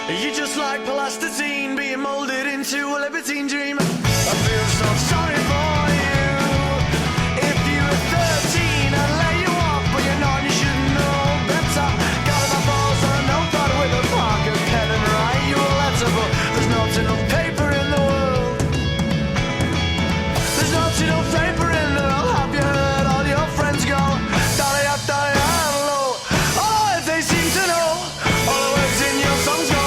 You're just like plasticine being molded into a libertine dream. I feel so sorry for you. If you were 13, I'd let you off, but you're not, you should know better. Got my balls on a notepad with a parker pen and write you a letter, but there's not enough paper in the world. There's not enough paper in the world. Have you heard all your friends go? Hello. Oh, if they seem to know all the words in your songs go.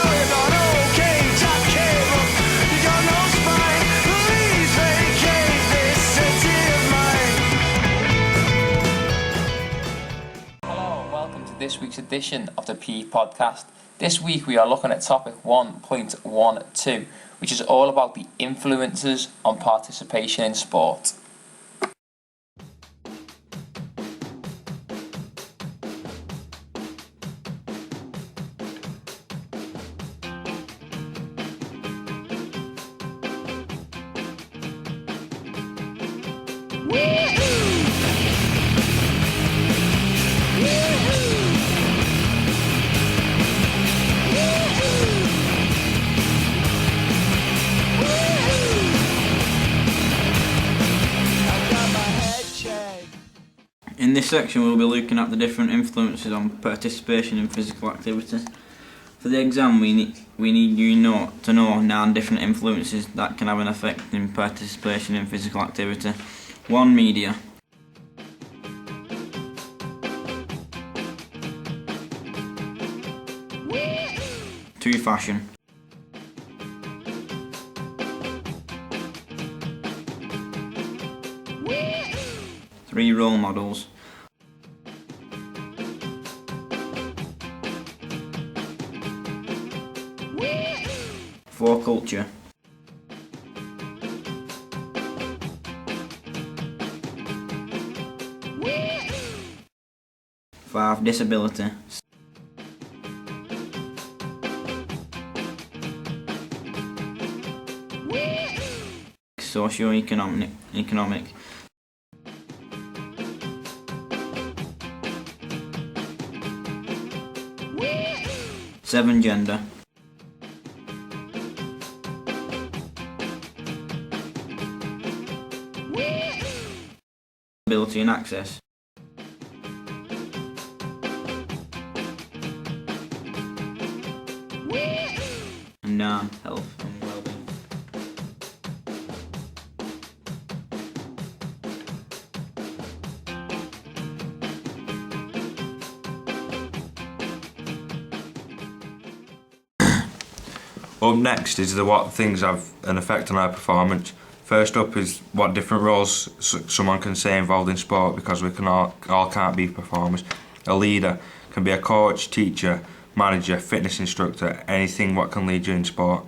You got okay, Jack Cable. You got no spine. Please vacate this city of mine. Hello and welcome to this week's edition of the PE podcast. This week we are looking at topic 1.12, which is all about the influences on participation in sport. In this section we'll be looking at the different influences on participation in physical activity. For the exam we need you to know 9 different influences that can have an effect in participation in physical activity. 1. Media. 2. Fashion. 3. Role models. 4. Culture. 5. Disability. 6. Socio-economic. 7. Gender. 8. Ability and access. 9. Health and well-being. Up next is what things have an effect on our performance. First up is what different roles someone can say involved in sport, because we can all can't be performers. A leader can be a coach, teacher, manager, fitness instructor, anything what can lead you in sport.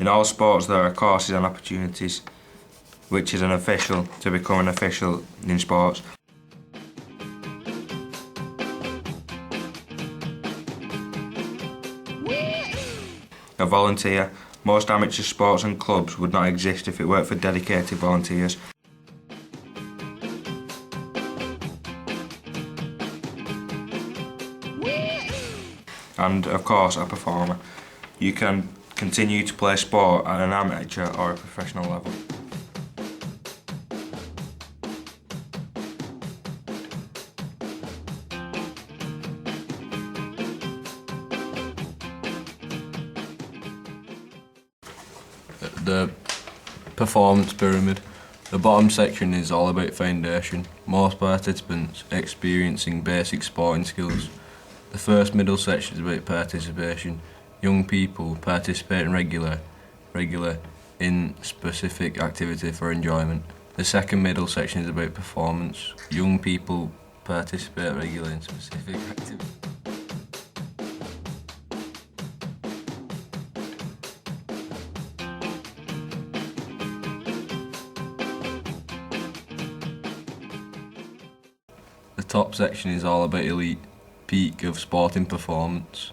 In all sports there are courses and opportunities, which is an official to become an official in sports. A volunteer. Most amateur sports and clubs would not exist if it weren't for dedicated volunteers. And of course a performer. You can continue to play sport at an amateur or a professional level. The performance pyramid. The bottom section is all about foundation, most participants experiencing basic sporting skills. The first middle section is about participation, young people participating regular in specific activity for enjoyment. The second middle section is about performance, young people participate regularly in specific activity. The top section is all about elite, peak of sporting performance.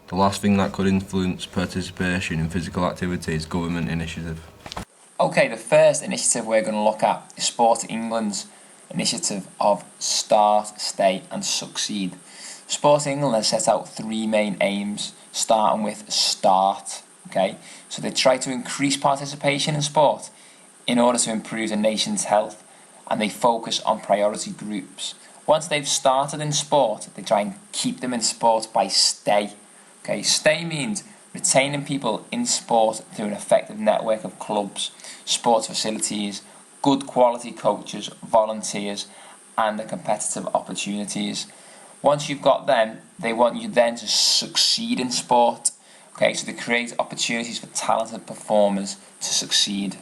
The last thing that could influence participation in physical activity is government initiative. Okay, the first initiative we're going to look at is Sport England's initiative of Start, Stay and Succeed. Sport England has set out 3 main aims, starting with START. Okay, so they try to increase participation in sport in order to improve the nation's health, and they focus on priority groups. Once they've started in sport, they try and keep them in sport by stay. Okay, stay means retaining people in sport through an effective network of clubs, sports facilities, good quality coaches, volunteers, and the competitive opportunities. Once you've got them, they want you then to succeed in sport. Okay, so they create opportunities for talented performers to succeed.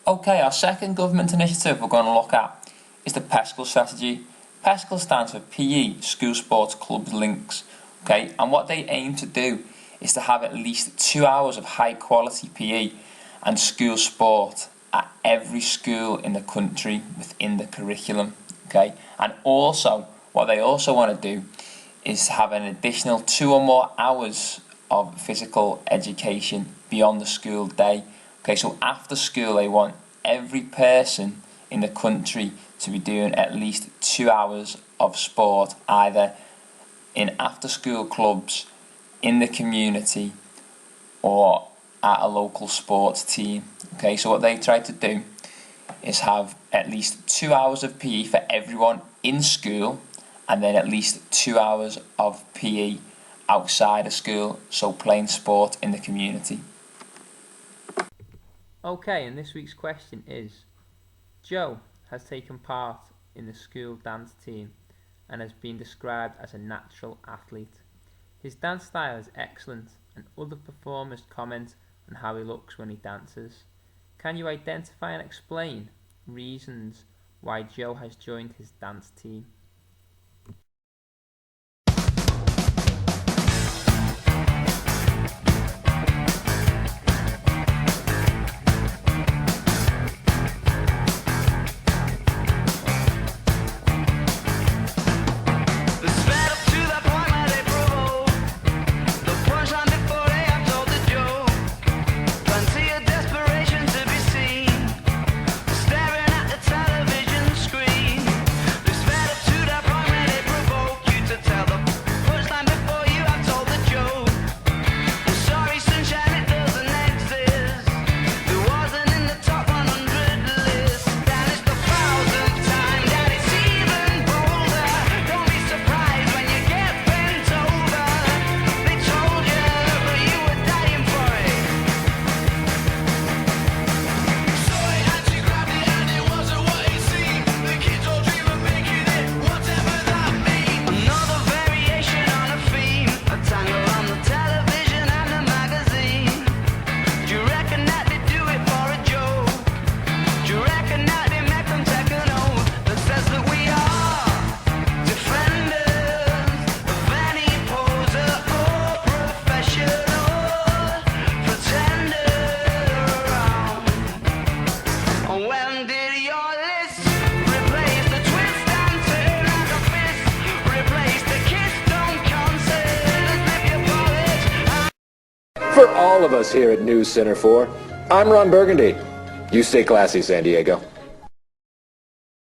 Okay, our second government initiative we're going to look at is the PESCL strategy. PESCL stands for PE, School Sports Clubs Links. Okay, and what they aim to do is to have at least 2 hours of high quality PE and school sport at every school in the country within the curriculum. Okay, and also what they also want to do is have an additional 2 or more hours of physical education beyond the school day. Okay, so after school they want every person in the country to be doing at least 2 hours of sport, either in after school clubs, in the community, or at a local sports team. Okay, so what they try to do is have at least 2 hours of PE for everyone in school, and then at least 2 hours of PE outside of school, so playing sport in the community. Okay, and this week's question is, Joe has taken part in the school dance team and has been described as a natural athlete. His dance style is excellent, and other performers comment on how he looks when he dances. Can you identify and explain reasons why Joe has joined his dance team? The sped up to that point where they provoke the punchline before they have told the joke. Plenty of desperation to be seen, staring at the television screen. They sped up to that point where they provoke you to tell the punchline before you have told the joke. I'm sorry, sunshine, it doesn't exist. It wasn't in the top 100 list. And it's the 1000th time that it's even bolder. Don't be surprised when you get bent over. They told you, but you were dying for it. So they had to grab it, and it wasn't what it seemed. The kids all dream of making it, whatever that means. Another variation on a theme, a tangle on the television and the magazine. Do you reckon that they do it for a joke? Do you reckon that they make them take an oath that says that we are defenders of any poser or professional pretender around? And when did your list replace the twist and turn like a fist? Replace the kiss, don't consider flip your polish. For all of us here at News Center 4, I'm Ron Burgundy. You stay classy, San Diego.